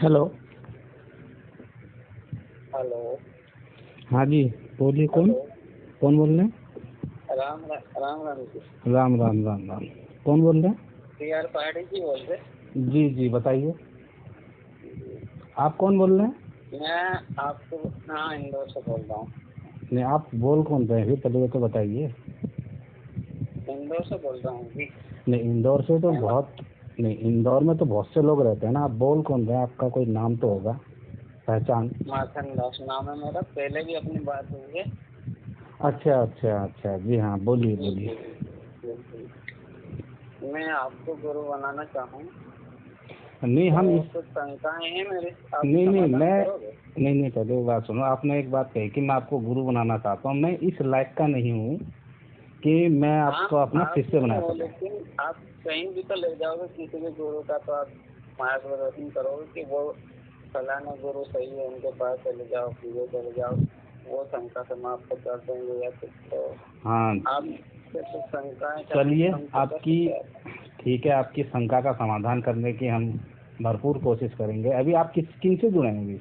Hello. Hello. हाँ जी, बोलिए। कौन हेलो। कौन बोल रहे हैं? राम राम राम जी। राम राम राम राम। कौन बोल रहे हैं? PR पहाड़ी जी बोल रहे। जी जी, बताइए। आप कौन बोल रहे हैं? मैं आपको हाँ इंदौर से बोल रहा हूँ। नहीं, आप बोल कौन रहे हैं पहले ये तो बताइए। इंदौर से बोल रहा हूँ जी। नहीं, इंदौर से तो अहमद बहुत नहीं, इंदौर में तो बहुत से लोग रहते हैं ना। आप बोल कौन रहे हैं? आपका कोई नाम तो होगा, पहचान। माखन दास नाम है मेरा। पहले भी अपनी बात हुई है। अच्छा अच्छा अच्छा, जी हाँ, बोलिए जी बोलिए। जी बिल्कुल। मैं आपको गुरु बनाना चाहूँ नहीं, हम तो इस कुछ शंकाएं हैं मेरे, आप नहीं नहीं समाधान मैं करोगे? नहीं, पहले वो बात सुनो। आपने एक बात कही कि मैं आपको गुरु बनाना चाहता हूँ। मैं इस लायक का नहीं हूँ कि मैं हाँ, आपको अपना आप शिष्य नहीं बना हो, सकूं। लेकिन आप कहीं भी तो ले जाओगे किसी भी गुरु का, तो आप मार्गदर्शन करोगे कि वो फलाना गुरु सही है, उनके पास चले जाओ, ये चले जाओ, वो शंका समाप्त कर देंगे या कुछ। तो हाँ, आप से कुछ शंकाएं चलिए, हम तो कर आपकी सकते हैं। ठीक है, आपकी शंका का समाधान करने की हम भरपूर कोशिश करेंगे। अभी आप किन से जुड़े हैं?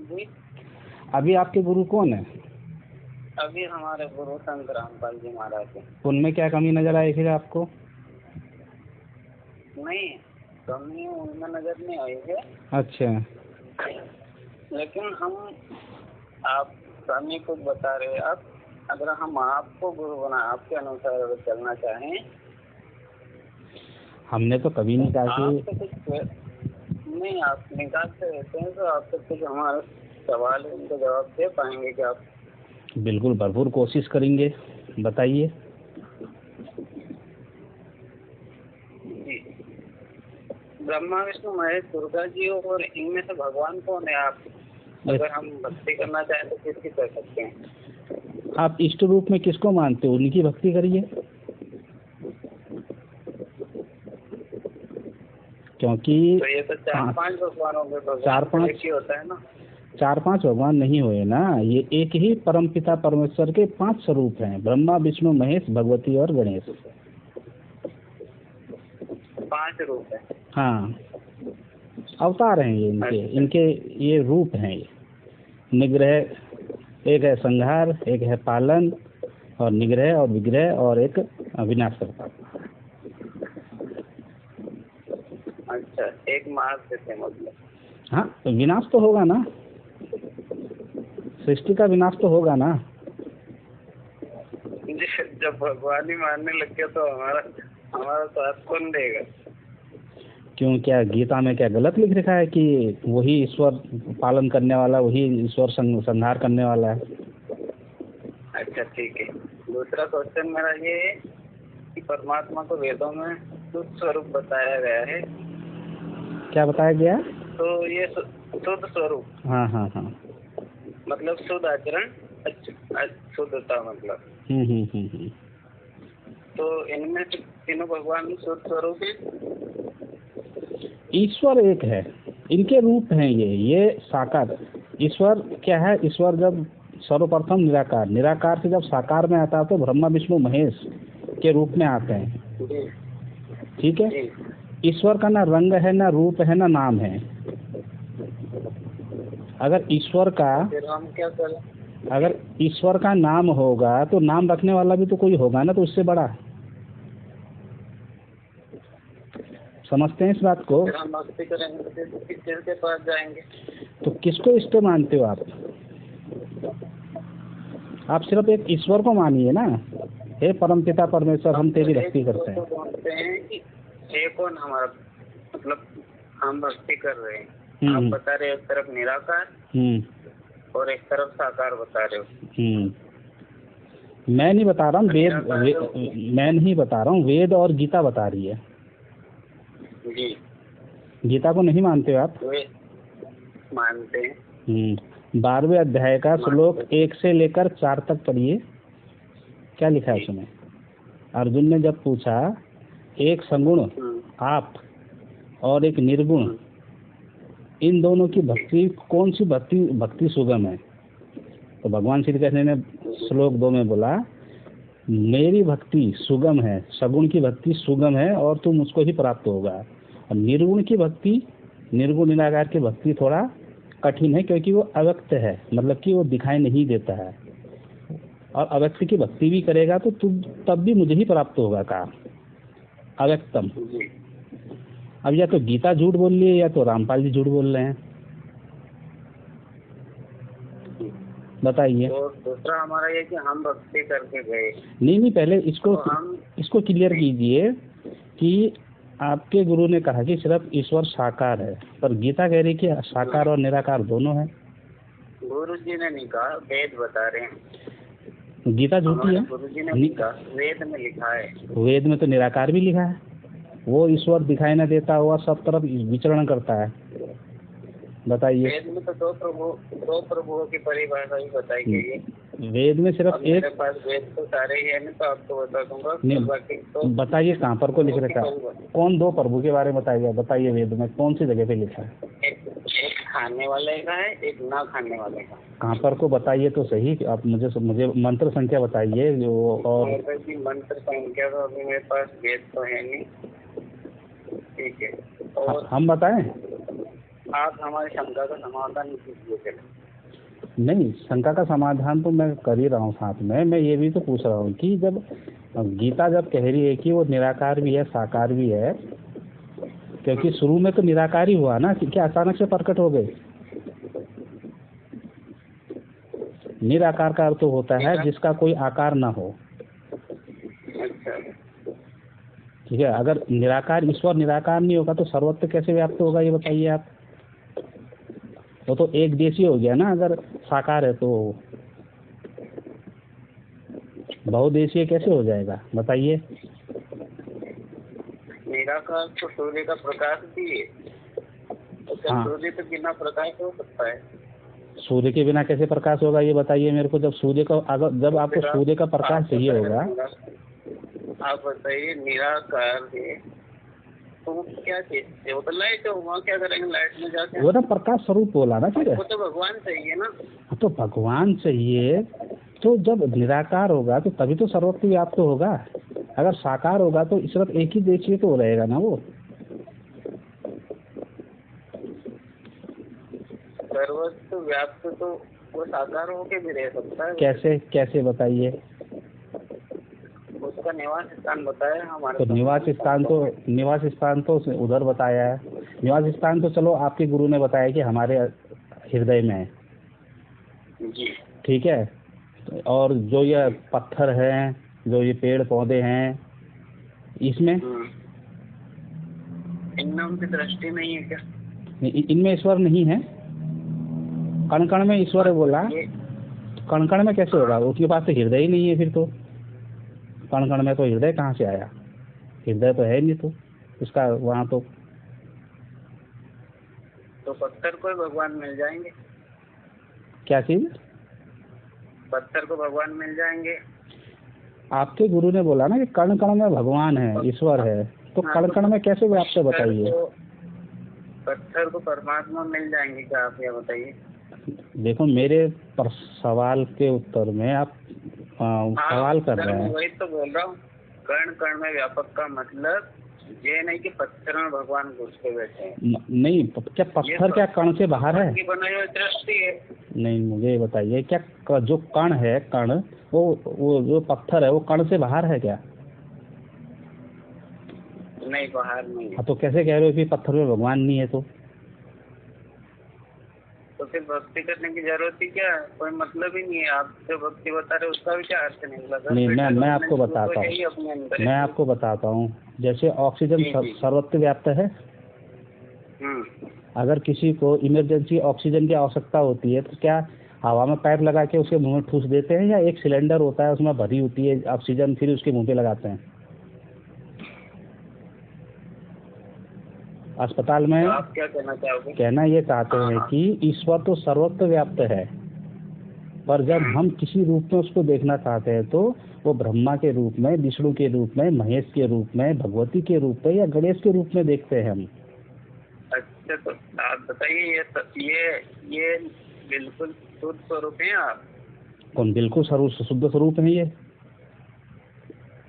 जी, अभी आपके गुरु कौन है? अभी हमारे गुरु संत रामपाल जी महाराज हैं। उनमें क्या कमी नजर आई फिर आपको? नहीं, कमी उनमें नजर नहीं आई है, अच्छा। लेकिन हम आप कमी को बता रहे। आप अगर हम आपको गुरु बना आपके अनुसार अगर चलना चाहें, हमने तो कभी नहीं कहा आपसे कि कुछ नहीं, आप निकाल से रहते हैं तो आपसे कुछ हमारे सवाल है उनके जवाब दे पाएंगे कि आप? बिल्कुल भरपूर कोशिश करेंगे, बताइए। जी, ब्रह्मा विष्णु महेश दुर्गा जी और इनमें से भगवान कौन है? आप अगर हम भक्ति करना चाहें तो किसकी कर सकते हैं? आप इष्ट रूप में किसको मानते हो? उनकी भक्ति करिए, क्योंकि तो ये तो चार पांच भगवानों में चार भगवान पांच एक ही होता है ना। 4-5 भगवान नहीं हुए ना, ये एक ही परम पिता परमेश्वर के 5 स्वरूप हैं: ब्रह्मा विष्णु महेश भगवती और गणेश। 5 रूप है। हाँ, अवतार हैं ये, इनके ये रूप हैं। ये निग्रह, एक है संहार, एक है पालन और निग्रह और विग्रह, और एक विनाश करता। अच्छा, एक मार्ग देते हैं मतलब। हाँ, तो विनाश तो होगा ना, सृष्टि का विनाश तो होगा ना। जब भगवान ही मानने लग गया तो हमारा हमारा साथ कौन देगा? क्यों, क्या गीता में क्या गलत लिख रखा है कि वही ईश्वर पालन करने वाला, वही ईश्वर संहार करने वाला है? अच्छा ठीक है। दूसरा क्वेश्चन मेरा ये है कि परमात्मा को वेदों में शुद्ध स्वरूप बताया गया है। क्या बताया गया? तो ये शुद्ध स्वरूप, हाँ हाँ हाँ। मतलब शुद्ध आचरण, शुद्धता मतलब। हम्म। तो इनमें से तीनों भगवान शुद्ध स्वरूप है? ईश्वर एक है, इनके रूप हैं ये साकार। ईश्वर क्या है? ईश्वर जब सर्वप्रथम निराकार से जब साकार में आता है तो ब्रह्मा विष्णु महेश के रूप में आते हैं। ठीक है। ईश्वर का ना रंग है, ना रूप है, ना नाम है। अगर ईश्वर का फिर हम क्या करें? अगर ईश्वर का नाम होगा तो नाम रखने वाला भी तो कोई होगा ना, तो उससे बड़ा। समझते हैं इस बात को? फिर हम भक्ति करेंगे तो फिर किसके पास जाएंगे? तो किसको इष्ट मानते हो आप? आप सिर्फ एक ईश्वर को मानिए ना। हे परमपिता परमेश्वर, हम तेरी भक्ति करते हैं। बोलते हैं कि ये कौन हमारा, मतलब हम भक्ति कर रहे हैं। आप बता रहे हो एक तरफ निराकार और एक तरफ साकार बता रहे हो। मैं नहीं बता रहा हूँ, मैं नहीं बता रहा हूँ, वेद और गीता बता रही है। जी, गीता को नहीं मानते हो आप? मानते हैं। 12वें अध्याय का श्लोक 1 से लेकर 4 तक पढ़िए। क्या लिखा है उसमें? अर्जुन ने जब पूछा, एक सगुण आप और एक निर्गुण, इन दोनों की भक्ति, कौन सी भक्ति सुगम है? तो भगवान श्री कृष्ण ने श्लोक 2 में बोला, मेरी भक्ति सुगम है, सगुण की भक्ति सुगम है और तुम उसको ही प्राप्त होगा। और निर्गुण की भक्ति निर्गुण निराकार की भक्ति थोड़ा कठिन है, क्योंकि वो अव्यक्त है, मतलब कि वो दिखाई नहीं देता है। और अव्यक्त की भक्ति भी करेगा तो तब भी मुझे ही प्राप्त होगा, कहा अव्यक्तम। अब या तो गीता झूठ बोल रही है या तो रामपाल जी झूठ बोल रहे हैं, बताइए। तो दूसरा हमारा ये कि हम भक्ति करके गए। नहीं, पहले तो इसको क्लियर कीजिए कि आपके गुरु ने कहा कि सिर्फ ईश्वर साकार है, पर गीता कह रही कि साकार और निराकार दोनों है। गुरु जी ने नहीं कहा, वेद बता रहे हैं। गीता झूठी है, गुरु जी ने नहीं कहा, वेद में लिखा है। वेद में तो निराकार भी लिखा है, वो ईश्वर दिखाई न देता हुआ सब तरफ विचरण करता है, बताइए। वेद में तो दो प्रभुओं की परिभाषा ही बताई गई है। वेद में सिर्फ एक, मेरे पास वेद तो सारे ही है, मैं तो आपको बता दूंगा। तो बताइए कहाँ पर को लिख रखा है, कौन दो प्रभु के बारे में बताइए वेद में कौन सी जगह पे लिखा है? एक खाने वाले का है, एक ना खाने वाले का। कहाँ पर को बताइए तो सही, आप मुझे मंत्र संख्या बताइए जो। और मंत्र संख्या तो अभी मेरे पास वेद तो है नहीं, ठीक है। और हम बताएं, आप हमारी शंका का समाधान कीजिए। नहीं, शंका का समाधान तो मैं कर ही रहा हूँ, साथ में मैं ये भी तो पूछ रहा हूँ कि जब गीता जब कह रही है कि वो निराकार भी है साकार भी है, क्योंकि शुरू में तो निराकार ही हुआ ना, कि क्या अचानक से प्रकट हो गए? निराकार का अर्थ होता है जिसका कोई आकार ना हो, ठीक है। अगर निराकार ईश्वर निराकार नहीं होगा तो सर्वत्र कैसे व्याप्त होगा, ये बताइए आप। वो तो एक देशी हो गया ना, अगर साकार है तो बहुदेशीय कैसे हो जाएगा, बताइए। निराकार तो सूर्य का प्रकाश भी है, तो सूर्य तो बिना प्रकाश हो सकता है? सूर्य के बिना कैसे प्रकाश होगा, ये बताइए मेरे को। जब सूर्य का जब आपको सूर्य का प्रकाश चाहिए होगा, आप बताइए। निराकार है तो क्या चीज है? वो तो लाइट है, वहाँ क्या करेंगे लाइट में जाके? वो ना प्रकाश स्वरूप बोला ना, फिर वो तो भगवान चाहिए ना। तो भगवान चाहिए, तो जब निराकार होगा तो तभी तो सर्वत्र व्याप्त होगा। अगर साकार होगा तो सिर्फ एक ही देशीय तो रहेगा ना वो। सर्वत्र व्याप्त तो वो साकार होके भी रह सकता है। कैसे बताइए। उसका निवास स्थान बताया हमारे। तो निवास स्थान तो उधर बताया है। निवास स्थान तो चलो आपके गुरु ने बताया कि हमारे हृदय में है जी, ठीक है। और जो ये पत्थर है, जो ये पेड़ पौधे हैं, इसमें इनमें उनकी दृष्टि नहीं है क्या? इनमें ईश्वर नहीं है। कण कण में ईश्वर है बोला, कण कण में कैसे होगा? उसके पास तो हृदय ही नहीं है, फिर तो कण कण में तो हृदय कहाँ से आया? हृदय तो है नहीं, तो उसका वहाँ तो पत्थर को भगवान मिल जाएंगे। क्या चीज? पत्थर को भगवान मिल जाएंगे। आपके गुरु ने बोला ना कि कण कण में भगवान है, ईश्वर है, तो कण कण में कैसे व्याप्त है बताइए। पत्थर को परमात्मा मिल जाएंगे क्या, आप ये बताइए। देखो मेरे सवाल के उत्तर में आप सवाल कर रहे हैं। वही तो बोल रहा हूँ, कण कण में व्यापक का मतलब ये नहीं कि पत्थर में भगवान घुस के बैठे हैं। नहीं, क्या पत्थर क्या कण से बाहर है? बनाई हुई दृष्टि है। नहीं, मुझे ये बताइए, क्या जो कण है, कण वो जो पत्थर है वो कण से बाहर है क्या? नहीं, बाहर नहीं है। तो कैसे कह रहे हो कि पत्थर में भगवान नहीं है? तो फिर भक्ति करने की जरूरत ही क्या है? कोई मतलब ही नहीं है। आप जो भक्ति बता रहे उसका भी क्या अर्थ निकला? नहीं, मैं आपको बताता हूँ, बताता हूँ। जैसे ऑक्सीजन सर्वत्र व्याप्त है। अगर किसी को इमरजेंसी ऑक्सीजन की आवश्यकता होती है तो क्या हवा में पाइप लगा के उसके मुंह में ठूस देते हैं, या एक सिलेंडर होता है उसमें भरी होती है ऑक्सीजन, फिर उसके मुंह पे लगाते हैं? अस्पताल में आप क्या कहना चाहोगे? कहना ये चाहते हैं कि ईश्वर तो सर्वत्र व्याप्त है, पर जब हम किसी रूप में उसको देखना चाहते हैं तो वो ब्रह्मा के रूप में, विष्णु के रूप में, महेश के रूप में, भगवती के रूप में या गणेश के रूप में देखते हैं हम। अच्छा, तो आप बताइए, ये बिल्कुल शुद्ध स्वरूप है आप? कौन बिल्कुल शुद्ध स्वरूप है? ये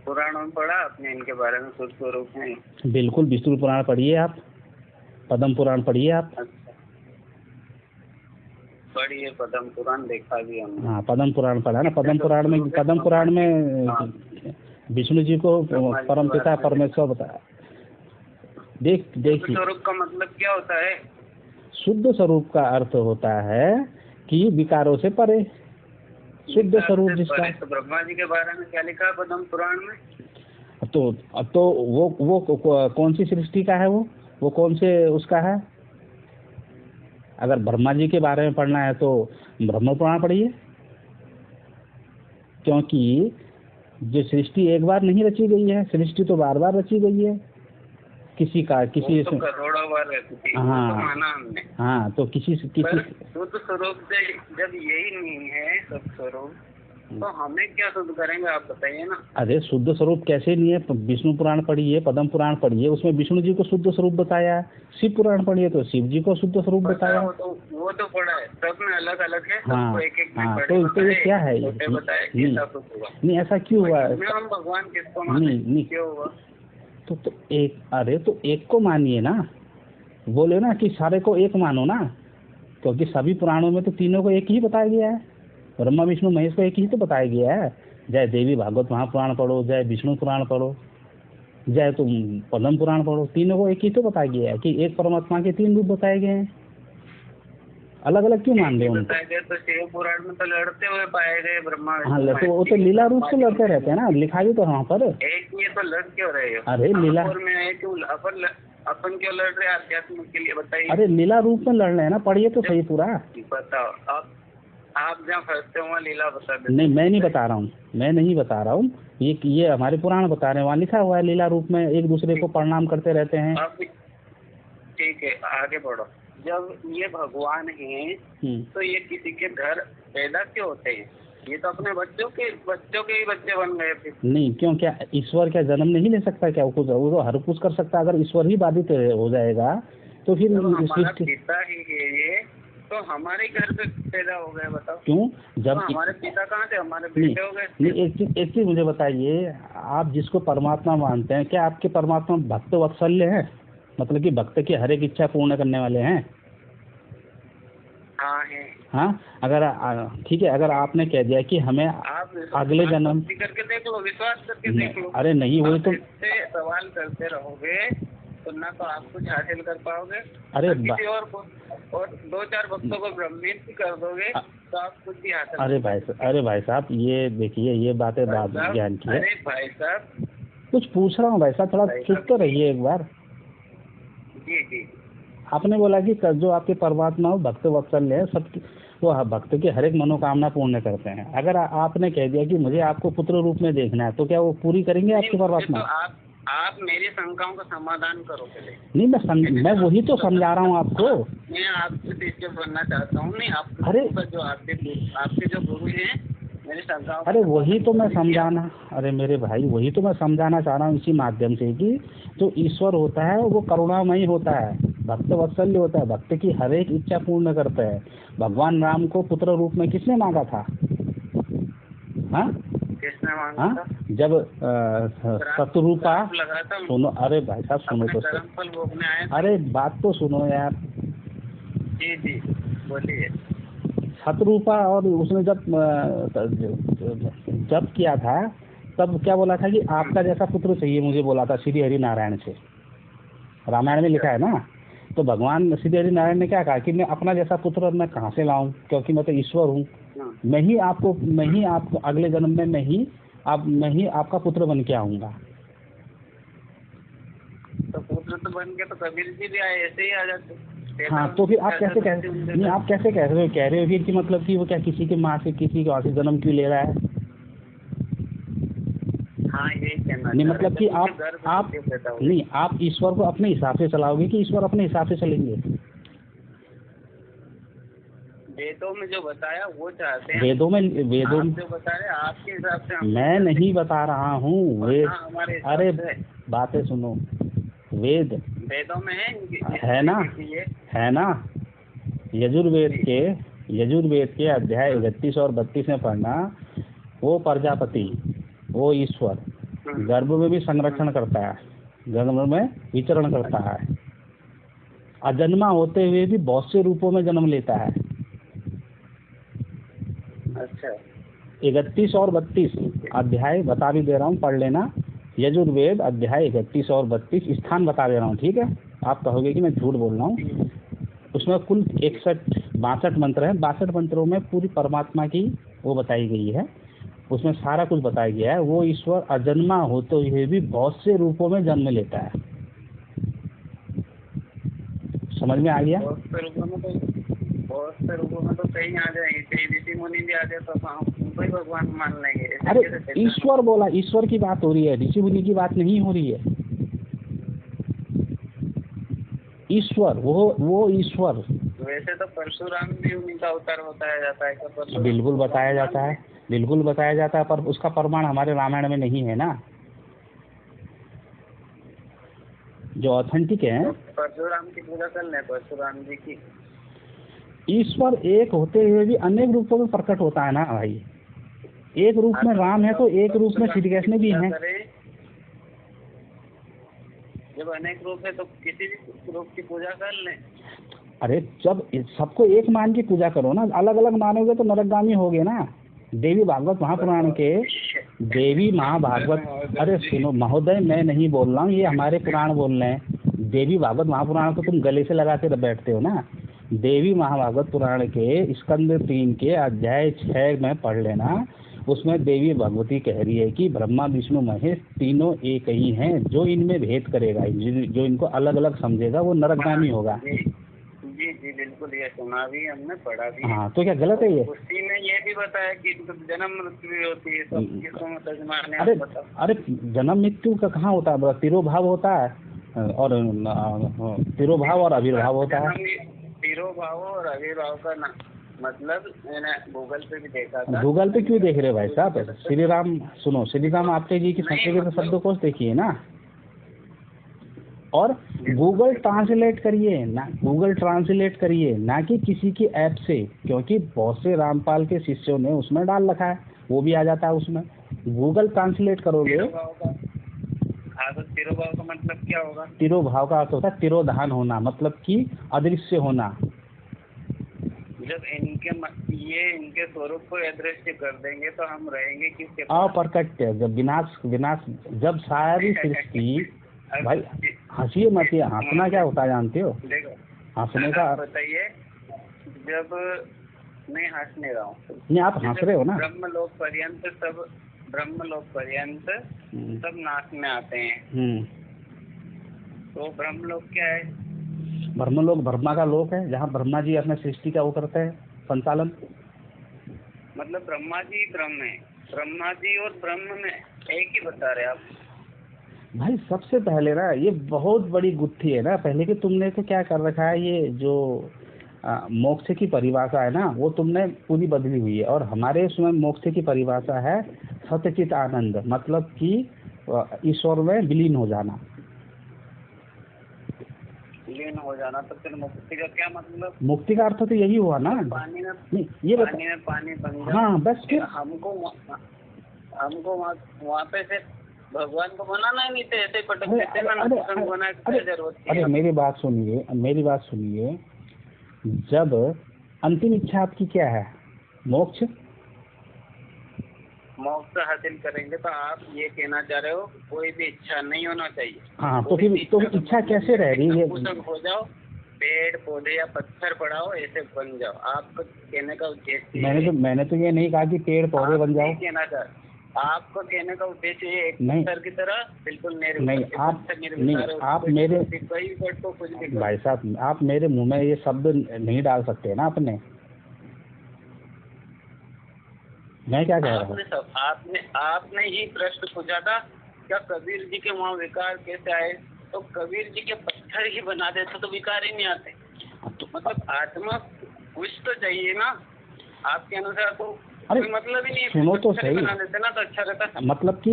पुराणों में पढ़ा आपने इनके बारे में? शुद्ध स्वरूप है बिल्कुल। विष्णु पुराण पढ़िए आप। पद्म पुराण पढ़िए आप। अच्छा, पढ़िए पद्म पुराण, देखा भी हमने। हाँ, पद्म पुराण पढ़ा ना। पद्म पुराण में विष्णु जी को परम पिता परमेश्वर बताया। देखिए स्वरूप का मतलब क्या होता है? शुद्ध स्वरूप का अर्थ होता है कि विकारों से परे, शुद्ध स्वरूप जिसका। तो ब्रह्मा जी के बारे में क्या लिखा है पद्म पुराण में? तो वो कौन सी सृष्टि का है? वो कौन से उसका है? अगर ब्रह्मा जी के बारे में पढ़ना है तो ब्रह्म पुराण पढ़िए, क्योंकि जो सृष्टि एक बार नहीं रची गई है, सृष्टि तो बार बार रची गई है। किसी तो करोड़ों बार रची थी। हाँ, तो माना हमने। हाँ, तो किसी शुद्ध स्वरूप से जब यही नहीं है सब स्वरूप, तो हमें क्या शुद्ध करेंगे आप बताइए ना। अरे शुद्ध स्वरूप कैसे नहीं है? विष्णु पुराण पढ़िए, पद्म पुराण पढ़िए, उसमें विष्णु जी को शुद्ध स्वरूप बताया। शिव पुराण पढ़िए तो शिव जी को शुद्ध स्वरूप बताया। वो तो पढ़ा है, सब में अलग अलग है। हाँ, एक एक हाँ, तो ये क्या है? नहीं, ऐसा क्यों हुआ? हम भगवान किसको माने? क्यों हुआ? तो एक को मानिए ना, बोले ना कि सारे को एक मानो ना, क्योंकि सभी पुराणों में तो तीनों को एक ही बताया गया है। ब्रह्मा विष्णु महेश को एक ही तो बताया गया है। चाहे देवी भागवत महापुराण पढ़ो, चाहे विष्णु पुराण पढ़ो, चाहे तुम पद्म पुराण पढ़ो, तीनों को एक ही तो बताया गया है कि एक परमात्मा के 3 रूप बताए गए हैं। अलग अलग क्यों मान रहे हो उनको? तो शिव पुराण में तो लड़ते हुए पाए गए ब्रह्मा। हाँ, लड़ते, वो तो लीला रूप से लड़ते रहते हैं ना, लिखा भी तो वहाँ पर। एक ये तो लड़ क्यों रहे हो? अरे लीला में अपन क्यों लड़ रहे हैं अध्यात्म के लिए, बताइए। अरे लीला रूप में लड़ रहे हैं ना, पढ़िए तो सही पूरा। बताओ आप जहाँ फंसते हो वहाँ लीला बता दे। नहीं, मैं नहीं बता रहा हूँ, ये हमारे पुराण बता रहे हैं, वहाँ लिखा हुआ है लीला रूप में एक दूसरे को प्रणाम करते रहते हैं। ठीक है, आगे बढ़ो। जब ये भगवान हैं तो ये किसी के घर पैदा क्यों होते हैं? ये तो अपने बच्चों के ही बच्चे बन गए फिर। नहीं, क्यों? क्या ईश्वर क्या जन्म नहीं ले सकता? क्या वो तो हर कुछ कर सकता है। अगर ईश्वर ही बाधित हो जाएगा तो फिर हमारा पिता ही है ये, तो हमारे घर पे पैदा हो गए, बताओ क्यों? जब तो हमारे पिता कहाँ थे? हमारे बेटे हो गए। नहीं, एक चीज मुझे बताइए, आप जिसको परमात्मा मानते हैं, क्या आपके परमात्मा भक्त वत्सल्य है? मतलब कि भक्त की हर एक इच्छा पूर्ण करने वाले हैं? हाँ है। हाँ, अगर ठीक है, अगर आपने कह दिया कि हमें अगले जन्म करके देख लो, विश्वास करके देख लो। अरे नहीं, वही तो सवाल करते रहोगे तो ना तो आप कुछ हासिल कर पाओगे। अरे किसी और 2-4 भक्तों को ब्रह्मनिष्ठ कर दोगे तो आप कुछ भी हासिल। अरे भाई साहब, ये देखिए, ये बातें बात ज्ञान की है। अरे भाई साहब, कुछ पूछ रहा हूँ भाई साहब, थोड़ा चुप तो रहिए एक बार। जी, आपने बोला कि जो आपके परमात्मा हो भक्त वत्सल्य है, सबकी वो भक्त की हर एक मनोकामना पूर्ण करते हैं। अगर आपने कह दिया कि मुझे आपको पुत्र रूप में देखना है, तो क्या वो पूरी करेंगे आपके परमात्मा? तो आप मेरी शंकाओं का समाधान करो पहले। नहीं, मैं वही तो समझा रहा हूँ आपको। मैं आपसे शिष्य बनना चाहता हूँ। नहीं, आप जो आपके जो गुरु हैं मेरी शंकाओं। अरे वही तो मैं समझाना, अरे मेरे भाई, वही तो मैं समझाना चाह रहा हूँ इसी माध्यम से कि जो ईश्वर होता है वो करुणामयी होता है, भक्त वत्सल्य होता है, भक्त की हर एक इच्छा पूर्ण करता है। भगवान राम को पुत्र रूप में किसने मांगा था? हाँ, किसने मांगा था? जब शत्रुपा, सुनो, अरे भाई साहब सुनो तो, अरे बात तो सुनो यार। जी बोलिए। शत्रुपा, और उसने जब किया था तब क्या बोला था कि आपका जैसा पुत्र चाहिए मुझे, बोला था श्री हरि नारायण से। रामायण में लिखा है ना। तो भगवान श्री हरि नारायण ने क्या कहा कि मैं अपना जैसा पुत्र मैं कहाँ से लाऊं, क्योंकि मैं तो ईश्वर हूँ। मैं ही आपको अगले जन्म में मैं ही आपका पुत्र बन के आऊंगा। तो पुत्र तो बन के तो कबीर जी भी आए, ऐसे ही आ जाते। हाँ, तो फिर आप कैसे कह रहे हो फिर कि मतलब कि वो क्या किसी के माँ से किसी के से जन्म क्यों ले रहा है? हाँ, यही कहना नहीं, मतलब कि आप ईश्वर को अपने हिसाब से चलाओगे कि ईश्वर अपने हिसाब से चलेंगे? वेदों में जो बताया वो चाहते हैं। वेदों में जो बताया आपके हिसाब से। मैं नहीं बता रहा हूँ अरे बातें सुनो, वेदों में है ना। यजुर्वेद के अध्याय 31 और 32 में पढ़ना। वो प्रजापति, वो ईश्वर गर्भ में भी संरक्षण करता है, गर्भ में विचरण करता है। अजन्मा होते हुए भी बहुत से रूपों में जन्म लेता है। अच्छा 31 और 32 अध्याय बता भी दे रहा हूँ, पढ़ लेना। यजुर्वेद अध्याय 31 और 32 स्थान बता दे रहा हूँ, ठीक है। आप कहोगे कि मैं झूठ बोल रहा हूँ। उसमें कुल 62 मंत्र हैं। 62 मंत्रों में पूरी परमात्मा की वो बताई गई है, उसमें सारा कुछ बताया गया है। वो ईश्वर अजन्मा होते हुए भी बहुत से रूपों में जन्म लेता है। समझ में आ गया? बहुत से रूपों में तो कहीं आ जाएंगे, कहीं ऋषि मुनि भी आ जाए तो हम उनको ही भगवान मान लेंगे। अरे ईश्वर बोला, ईश्वर की बात हो रही है, ऋषि मुनि की बात नहीं हो रही है। ईश्वर वो ईश्वर। वैसे तो परशुराम भी उनका अवतार बताया जाता है। बिल्कुल बताया जाता है, बिल्कुल बताया जाता है, पर उसका प्रमाण हमारे रामायण में नहीं है ना। जो ऑथेंटिक है, तो परशुराम की पूजा कर ले, परशुराम जी की। ईश्वर एक होते हुए भी अनेक रूपों में प्रकट होता है ना भाई। एक रूप में राम है तो एक रूप में श्री कृष्ण भी है। जब अनेक रूप है तो किसी भी रूप की पूजा कर ले। अरे जब सबको एक मान की पूजा करो ना, अलग अलग मानोगे तो नरकगामी होगे ना। देवी भागवत महापुराण के देवी महाभागवत, अरे सुनो महोदय, मैं नहीं बोल रहा हूँ, ये हमारे पुराण बोल रहे हैं। देवी भागवत महापुराण को तुम गले से लगा के बैठते हो ना। देवी महाभागवत पुराण के स्कंद 3 के अध्याय 6 में पढ़ लेना। उसमें देवी भगवती कह रही है कि ब्रह्मा विष्णु महेश तीनों एक ही हैं। जो इनमें भेद करेगा, जो इनको अलग अलग समझेगा, वो नरकगामी होगा। जी जी बिल्कुल, ये सुना भी हमने, पढ़ा भी। हाँ तो क्या गलत है ये? उसी में ये भी बताया कि जन्म मृत्यु भी होती है, सब किसको मतलब। अरे जन्म मृत्यु का कहाँ होता है? तिरोभाव होता है, और तिरोभाव और आविर्भाव होता है। तिरोभाव और आविर्भाव का ना मतलब मैंने गूगल पे भी देखा था। गूगल पे क्यों देख रहे भाई साहब? श्री राम सुनो, श्री राम आपके जी की संस्कृत शब्दकोश देखिए ना, और गूगल ट्रांसलेट करिए ना, गूगल ट्रांसलेट करिए ना कि किसी की ऐप से, क्योंकि बहुत से रामपाल के शिष्यों ने उसमें डाल रखा है, वो भी आ जाता है उसमें। गूगल ट्रांसलेट करोगे। तिरोभाव का मतलब क्या होगा? तिरोभाव का अर्थ होता है तिरोधान होना, मतलब कि अदृश्य होना। जब इनके स्वरूप को अदृश्य कर देंगे तो हम रहेंगे किसके? अप्रकट्य। जब विनाश जब सारी सृष्टि, भाई हंसिए मत, हंसना क्या होता है जानते हो? देखो हंसने का बताइए। जब मैं हंस नहीं रहा हूँ, नहीं आप हंस रहे हो ना। ब्रह्मलोक पर्यंत सब नाश में आते हैं। तो ब्रह्मलोक क्या है? ब्रह्मलोक ब्रह्मा का लोक है, जहाँ ब्रह्मा जी अपने सृष्टि का वो करते हैं, संचालन। मतलब ब्रह्मा जी ब्रह्म है, ब्रह्मा जी और ब्रह्म में एक ही बता रहे आप भाई। सबसे पहले ना ये बहुत बड़ी गुत्थी है ना, पहले कि तुमने तो क्या कर रखा है, ये जो मोक्ष की परिभाषा है ना, वो तुमने पूरी बदली हुई है। और हमारे उसमें मोक्ष की परिभाषा है सत्यचित आनंद, मतलब कि ईश्वर में विलीन हो जाना। विलीन हो जाना, तो फिर मुक्ति का क्या मतलब? मुक्ति का अर्थ तो यही हुआ ना। पानी में पानी बन जाए। हाँ बस फिर हमको वहाँ पे से भगवान को बनाना ही नहीं थे, ऐसे पटक देते ना। अरे मेरी बात सुनिए, जब अंतिम इच्छा आपकी क्या है? मोक्ष हासिल करेंगे तो आप ये कहना चाह रहे हो कोई भी इच्छा नहीं होना चाहिए? हाँ तो फिर इच्छा कैसे रह रही है? हो जाओ, पेड़ पौधे या पत्थर पड़ाओ, ऐसे बन जाओ। आपको कहने का उद्देश्य मैंने तो ये नहीं कहा कि पेड़ पौधे बन जाओ। कहना चाह आपको कहने का उद्देश्य ये एक पत्थर की तरह बिल्कुल नहीं। आप मेरे भाई साहब, आप मेरे मुंह में ये शब्द नहीं डाल सकते ना अपने। मैं क्या कह रहा हूँ? आपने ही प्रश्न पूछा था क्या कबीर जी के वहाँ विकार कैसे आए, तो कबीर जी के पत्थर ही बना देते तो विकार ही नहीं आते। मतलब आत्मा कुछ तो चाहिए ना आपके अनुसार, तो अरे मतलब ही नहीं। सुनो तो सही, बना देते ना तो अच्छा रहता। मतलब कि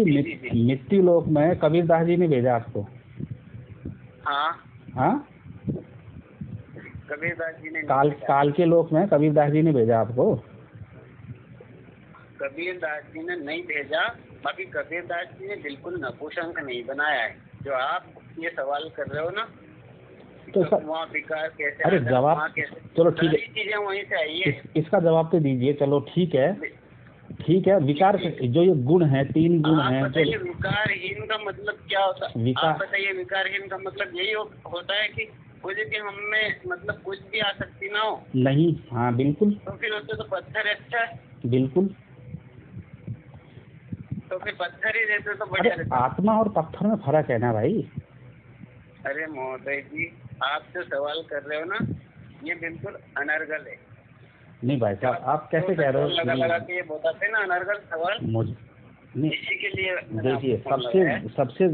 मृत्यु लोक में कबीर दास जी ने भेजा आपको? हाँ कबीर दास जी ने काल के लोक में कबीर दास जी ने भेजा आपको? कबीर दास जी ने नहीं भेजा। बाकी कबीर दास जी ने बिल्कुल नपुंसक नहीं बनाया है, जो आप ये सवाल कर रहे हो ना। तो इसका वहाँ विकार कैसे? अरे जवाब, चलो ठीक है, चीजें वहीं से आई है। इसका जवाब तो दीजिए। चलो ठीक है, ठीक है। विकार जो ये गुण है, 3 गुण हैं जो। विकारहीन का मतलब क्या होता है? आप बताइए। विकारहीन का मतलब यही होता है कि हमें मतलब कुछ भी आसक्ति ना हो। नहीं, हाँ बिल्कुल। तो फिर उससे तो पत्थर अच्छा है। बिल्कुल। तो फिर पत्थर ही रहते तो बढ़िया रहता। आत्मा और पत्थर में फर्क है ना भाई। अरे महोदय जी, आप जो सवाल कर रहे हो ना, ये बिल्कुल अनर्गल है। नहीं भाई साहब, आप कैसे कह रहे हो? लगा के ये बताते ना अनर्गल सवाल। मुझे नहीं, इसी के लिए देखिए, सबसे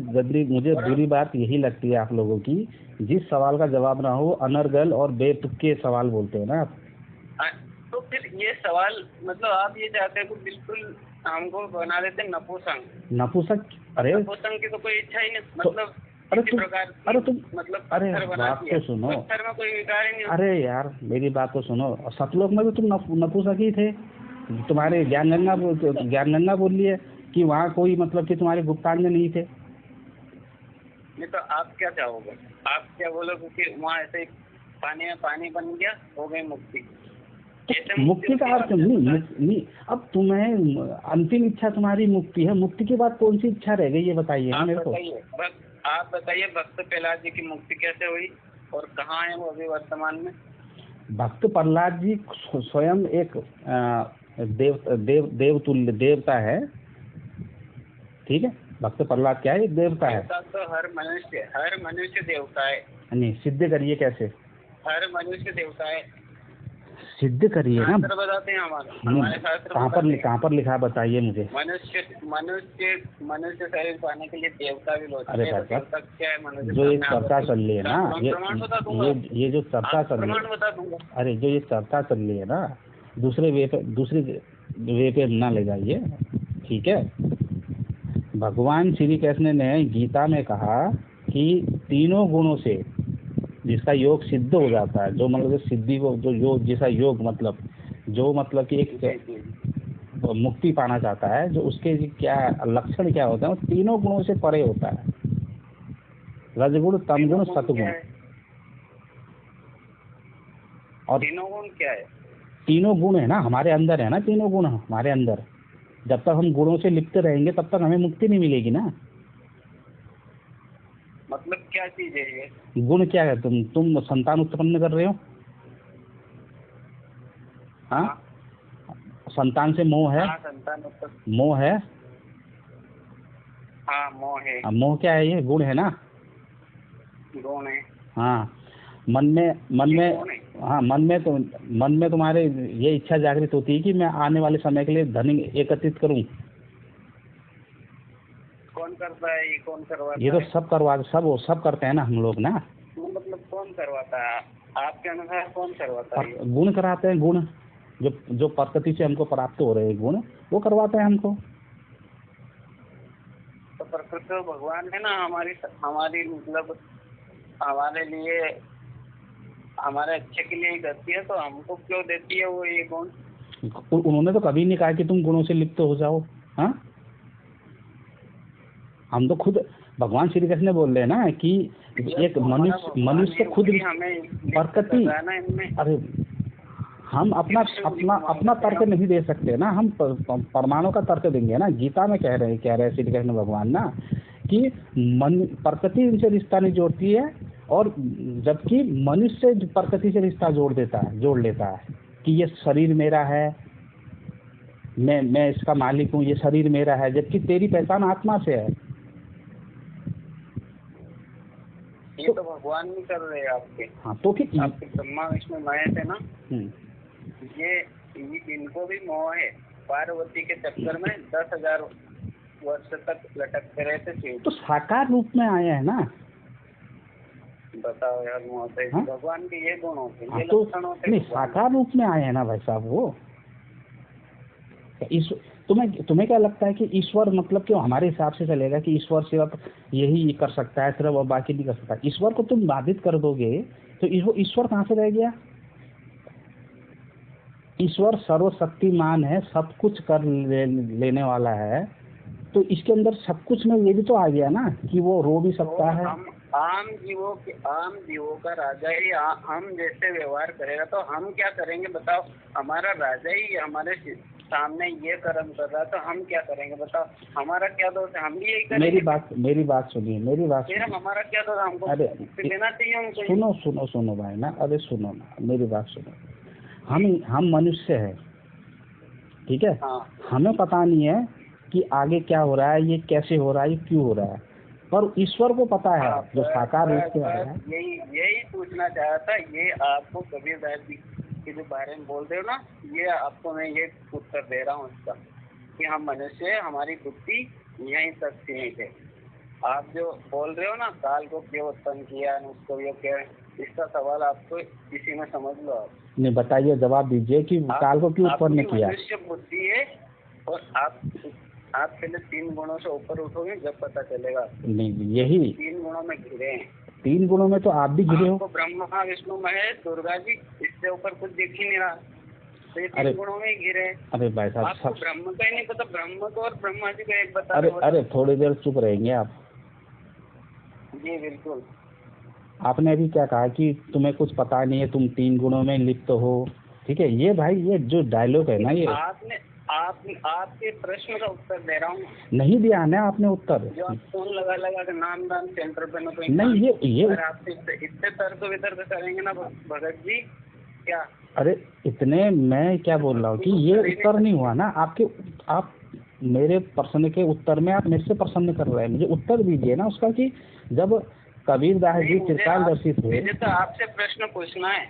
मुझे बुरी बात यही लगती है आप लोगों की, जिस सवाल का जवाब ना हो अनर्गल और बेतुके सवाल बोलते हैं ना आप। तो फिर ये सवाल मतलब आप ये चाहते हैं कि बिल्कुल हमको बना देते नपुंसक। अरे नपुंसक की तो कोई इच्छा ही नहीं, मतलब अरे बात तो सुनो, पत्थर में कोई विकार ही नहीं। अरे यार मेरी बात तो सुनो, सतलोक में भी तुम नपुंसक ही थे। तुम्हारे ज्ञानगंगा बोल लिए कि वहाँ कोई मतलब कि तुम्हारे गुप्तांग नहीं थे। नहीं तो आप क्या चाहोगे? आप क्या बोलोगे कि वहाँ ऐसे पानी में पानी बन गया, हो गई मुक्ति? मुक्ति का अर्थ नहीं। अब तुम्हें अंतिम इच्छा तुम्हारी मुक्ति है, मुक्ति के बाद कौन सी इच्छा रह गई ये बताइए मेरे को। आप बताइए, भक्त प्रहलाद जी की मुक्ति कैसे हुई और कहाँ है वो अभी वर्तमान में? भक्त प्रहलाद जी स्वयं एक देवतुल्य देवता है, ठीक है। भक्त प्रहलाद क्या है? एक देवता है। तो हर मनुष्य देवता है। नहीं, सिद्ध करिए कैसे? हर मनुष्य देवता है, सिद्ध करिए ना। बताते हैं हमारे शास्त्र। कहाँ पर लिखा बताइए मुझे। मनुष्य शरीर पाने के लिए देवता भी लोग। अरे भाई जो ये चर्चा चल रही है ना, ये जो चर्चा चल रही है, अरे जो ये चर्चा चल रही है ना, दूसरे वे पे ना ले जाइए, ठीक है। भगवान श्री कृष्ण ने गीता में कहा कि तीनों गुणों से जिसका योग सिद्ध हो जाता है, जो मतलब सिद्धि को जो योग जैसा योग मतलब जो मतलब कि एक मुक्ति पाना चाहता है, जो उसके क्या लक्षण क्या होते हैं, वो तीनों गुणों से परे होता है। रजगुण, तमगुण, सतगुण। और तीनों गुण क्या है? तीनों गुण है ना हमारे अंदर, है ना तीनों गुण हमारे अंदर। जब तक हम गुणों से लिप्त रहेंगे तब तक हमें मुक्ति नहीं मिलेगी ना। मतलब क्या चीज है ये? गुण क्या है? तुम संतान उत्पन्न कर रहे हो, हाँ? संतान से मोह है। मोह है। हाँ मोह है। मोह क्या है? ये गुण है ना। गुण है। हाँ, मन में तुम्हारे ये इच्छा जागृत होती है कि मैं आने वाले समय के लिए धन एकत्रित करूं। कौन करता है ये? कौन करवाता है? ये तो सब करते हैं ना हम लोग ना। मतलब कौन करवाता है आपके अनुसार? कौन करवाता है? गुण कराते हैं। गुण जो प्रकृति से हमको प्राप्त हो रहे हैं, गुण वो करवाते हैं हमको। तो प्रकृति तो भगवान है ना, हमारी मतलब हमारे लिए, हमारे अच्छे के लिए ही करती है, तो हमको क्यों देती है वो ये गुण? उन्होंने तो कभी नहीं कहा कि तुम गुणों से लिप्त हो जाओ। हाँ, हम तो खुद भगवान श्री कृष्ण बोल रहे हैं ना कि एक मनुष्य खुद प्रकृति। अरे हम अपना तर्क नहीं दे सकते ना, हम परमाणु का तर्क देंगे ना। गीता में कह रहे हैं श्री कृष्ण भगवान ना कि प्रकृति इनसे रिश्ता नहीं जोड़ती है, और जबकि मनुष्य प्रकृति से रिश्ता जोड़ लेता है कि ये शरीर मेरा है, मैं इसका मालिक हूँ, ये शरीर मेरा है, जबकि तेरी पहचान आत्मा से है। ये तो भगवान नहीं कर रहे आपके। हाँ, तो फिर आपके ब्रह्मा विष्णु माया थे ना, ये इनको भी मोह है। पार्वती के चक्कर में 10,000 वर्ष तक लटकते रहे थे। तो साकार रूप में आए हैं ना। बताओ यार मोहते, भगवान के ये गुण होते हैं, ये तो लक्षण होते हैं। नहीं, साकार रूप में आए हैं ना भाई साहब वो। तुम्हें क्या लगता है कि ईश्वर मतलब क्यों हमारे हिसाब से चलेगा कि ईश्वर सिर्फ यही कर सकता है, सिर्फ और बाकी नहीं कर सकता? ईश्वर को तुम बाधित कर दोगे तो ईश्वर कहाँ से रह गया? ईश्वर सर्वशक्तिमान है, सब कुछ कर लेने वाला है, तो इसके अंदर सब कुछ में ये भी तो आ गया ना कि वो रो भी सकता है। आम जीवों का राजा ही हम जैसे व्यवहार करेगा तो हम क्या करेंगे बताओ। हमारा राजा ही हमारे सामने ये कर्म कर रहा है तो हम क्या करेंगे बताओ। हमारा क्या दोष है, हम भी यही करेंगे। मेरी बात सुनिए, फिर हमारा क्या दोष, हमको लेना चाहिए हमको। सुनो भाई ना, अरे सुनो ना, मेरी बात सुनो। हम मनुष्य है, ठीक है। हाँ। हमें पता नहीं है कि आगे क्या हो रहा है, ये कैसे हो रहा है, ये क्यों हो रहा है, पर ईश्वर को पता है जो साकार रूप से आ रहा है। यही पूछना चाहा था। ये आपको कबीरदास जी के जो बारे में बोल रहे हो ना, ये आपको मैं ये उत्तर दे रहा हूँ इसका, कि हम मनुष्य, हमारी बुद्धि यहीं तक सीमित है। आप जो बोल रहे हो ना, काल को क्यों उत्पन्न किया, उसको ये क्या, इसका सवाल आपको इसी में समझ लो आप। नहीं, बताइए, जवाब दीजिए कि काल को क्यों उत्पन्न किया। मनुष्य बुद्धि है और आप पहले 3 गुणों से ऊपर उठोगे जब पता चलेगा। नहीं, यही 3 गुणों में घिरे हैं। 3 गुणों में तो आप भी घिरे हो। ब्रह्मा विष्णु महेश दुर्गा जी, इससे ऊपर कुछ दिख ही नहीं रहा, तो ये 3 गुणों में ही घिरे। अरे भाई साहब, आपको ब्रह्म का ही नहीं पता, ब्रह्म को और ब्रह्मा जी को एक बता। अरे थोड़ी देर चुप रहेंगे आप। जी बिल्कुल। आपने अभी क्या कहा कि तुम्हें कुछ पता नहीं है, तुम 3 गुणों में लिप्त हो, ठीक है। ये भाई, ये जो डायलॉग है ना, ये आपके प्रश्न का उत्तर दे रहा हूँ। नहीं दिया ना आपने उत्तर। जो आप फोन लगा के नाम दान सेंटर पे ना, नहीं, ये आपसे इतने तर्क वितर्क करेंगे ना भगत जी क्या। अरे इतने, मैं क्या बोल रहा हूँ कि ये उत्तर नहीं हुआ ना आपके। आप मेरे प्रश्न के उत्तर में आप मेरे से प्रश्न कर रहे हैं, मुझे उत्तर दीजिए ना उसका, कि जब कबीरदास जी त्रिकालदर्शी थे। मुझे तो आपसे प्रश्न पूछना है।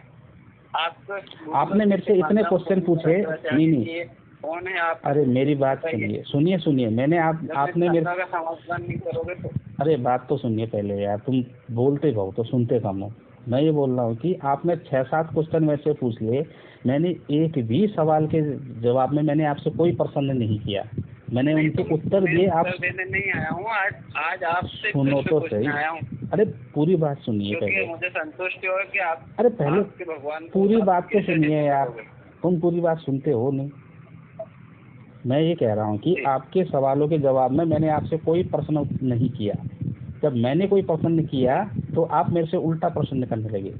आपने मेरे से इतने क्वेश्चन पूछे। नहीं, कौन है आप? अरे मेरी बात सुनिए। मैंने आपने मेरे का समाधान नहीं करोगे तो। अरे बात तो सुनिए पहले यार, तुम बोलते बहुत तो सुनते कम हो। मैं ये बोल रहा हूँ कि आपने 6-7 क्वेश्चन मेरे से पूछ लिए, मैंने एक भी सवाल के जवाब में मैंने आपसे कोई प्रश्न नहीं किया, मैंने उनके उत्तर दिए। आप देने नहीं आया हूँ आज आपसे सुनो तो सही। आया हूँ। अरे पूरी बात सुनिए पहले। मुझे संतुष्टि हो कि आप, अरे पहले भगवान पूरी बात तो सुनिए यार, तुम पूरी बात सुनते हो नहीं। मैं ये कह रहा हूँ कि आपके सवालों के जवाब में मैंने आपसे कोई प्रश्न नहीं किया। जब मैंने कोई प्रश्न किया तो आप मेरे से उल्टा प्रश्न करने लगे,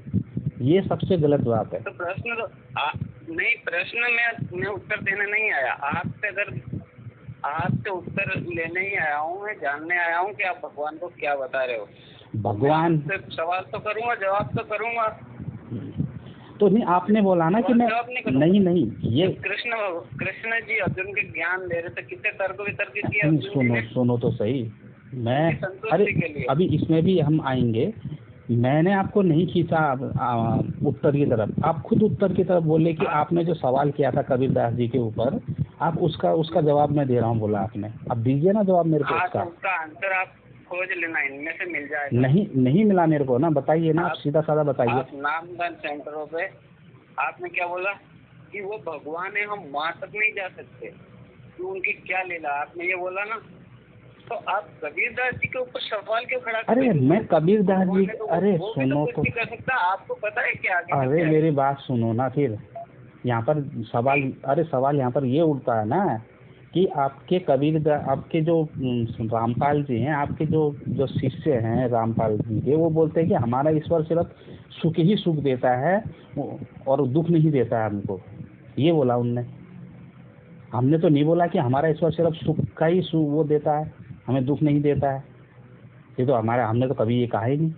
ये सबसे गलत बात है। तो प्रश्न तो नहीं, प्रश्न में उत्तर देने नहीं आया आपसे। अगर आपसे उत्तर लेने ही आया हूँ, मैं जानने आया हूँ कि आप भगवान को क्या बता रहे हो। भगवान सवाल तो करूँगा, जवाब तो करूँगा। तो नहीं, आपने बोला ना कि मैं नहीं ये कृष्ण जी अर्जुन के ज्ञान दे रहे थे, कितने तर्क वितर्क किए। सुनो तो सही। मैं अरे अभी इसमें भी हम आएंगे। मैंने आपको नहीं खींचा उत्तर की तरफ, आप खुद उत्तर की तरफ बोले कि आपने जो सवाल किया था कबीरदास जी के ऊपर, आप उसका जवाब मैं दे रहा हूँ बोला आपने। अब दीजिए ना जवाब मेरे को उसका आंसर आप खोज लेना, इनमें से मिल जाएगा। नहीं मिला मेरे को ना, बताइए ना, आप सीधा साधा बताइए। नामदान सेंटरों पे आपने क्या बोला कि वो भगवान है, हम वहाँ तक नहीं जा सकते, कि उनकी क्या लीला, आपने ये बोला ना। तो आप कबीरदास जी के ऊपर सवाल क्यों खड़ा करते? अरे मैं कबीरदास जी, अरे सुनो तो, कर सकता, आपको पता है क्या? अरे मेरी बात सुनो ना, फिर यहाँ पर सवाल यहाँ पर ये उठता है ना कि आपके जो रामपाल जी हैं, आपके जो शिष्य हैं रामपाल जी के, वो बोलते हैं कि हमारा ईश्वर सिर्फ सुख ही सुख देता है और दुख नहीं देता है हमको। ये बोला उनने। हमने तो नहीं बोला कि हमारा ईश्वर सिर्फ सुख का ही वो देता है, हमें दुख नहीं देता है। ये तो हमने तो कभी ये कहा ही नहीं।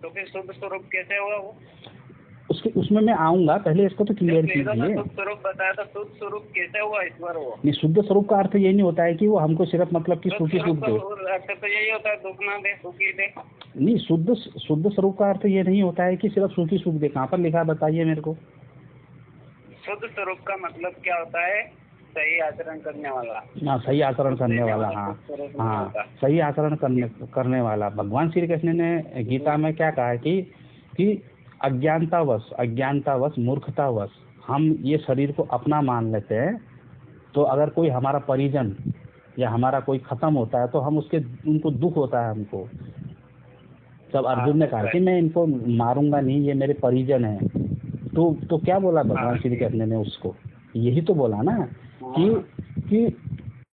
तो फिर शुद्ध स्वरूप कैसे हुआ वो? उसमें मैं आऊंगा, पहले इसको तो क्लियर कीजिए। शुद्ध स्वरूप बताया था, शुद्ध स्वरूप कैसे हुआ ईश्वर वो? नहीं, शुद्ध स्वरूप का अर्थ ये नहीं होता है कि वो हमको सिर्फ मतलब कि सुखी सुख दे। अर्थ तो यही होता है दुख ना दे, सुखी दे। नहीं, शुद्ध स्वरूप का अर्थ ये नहीं होता है कि सिर्फ सुखी सुख दे। कहाँ पर लिखा है बताइए मेरे को। शुद्ध स्वरूप का मतलब क्या होता है? सही आचरण करने वाला। हाँ, सही आचरण करने वाला। हाँ, सही आचरण करने वाला। भगवान श्री कृष्ण ने गीता में क्या कहा है कि अज्ञानतावश मूर्खतावश हम ये शरीर को अपना मान लेते हैं। तो अगर कोई हमारा परिजन या हमारा कोई खत्म होता है तो हम उनको दुख होता है हमको। जब अर्जुन ने कहा कि मैं इनको मारूंगा नहीं, ये मेरे परिजन हैं, तो क्या बोला भगवान श्री कृष्ण ने उसको? यही तो बोला ना कि